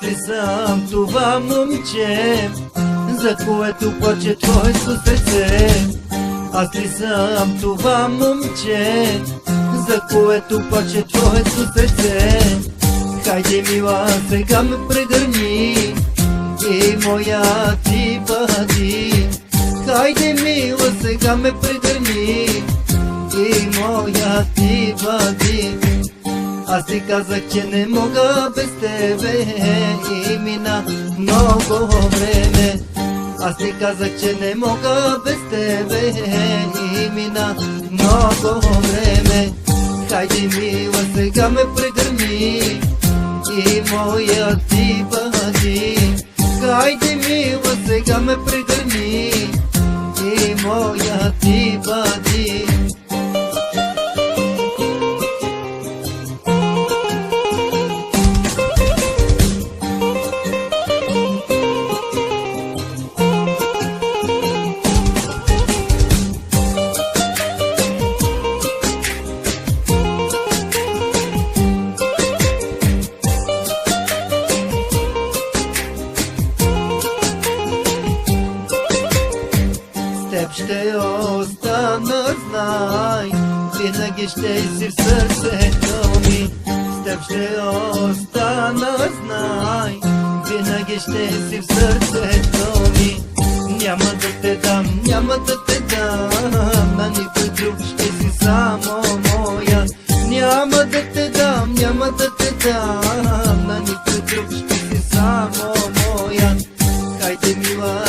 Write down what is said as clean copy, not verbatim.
Аз ли съм това момче, за което плаче твоето сърце? Аз ли съм това момче, за което плаче твоето сърце? Хайде, мила, сега ме прегърни и моя ти бъди. Хайде, мила, сега ме прегърни и моя ти бъди. Аз ти казах, че не мога без тебе и мина много време. Аз ти казах, че не мога без тебе и мина много време. Хайде, мила, сега ме прегърни и моя ти бъди. Хайде, мила, сега ме прегърни и моя ти бъди. Теб ще остана, знай, винаги ще си в сърцето ми. С теб ще остана, знай, винаги ще си в сърцето ми. Няма да те дам, няма да те дам, на никой друг ще си само моя. Няма да те дам, няма да те дам, на никой друг ще си само моя. Хайде, мила,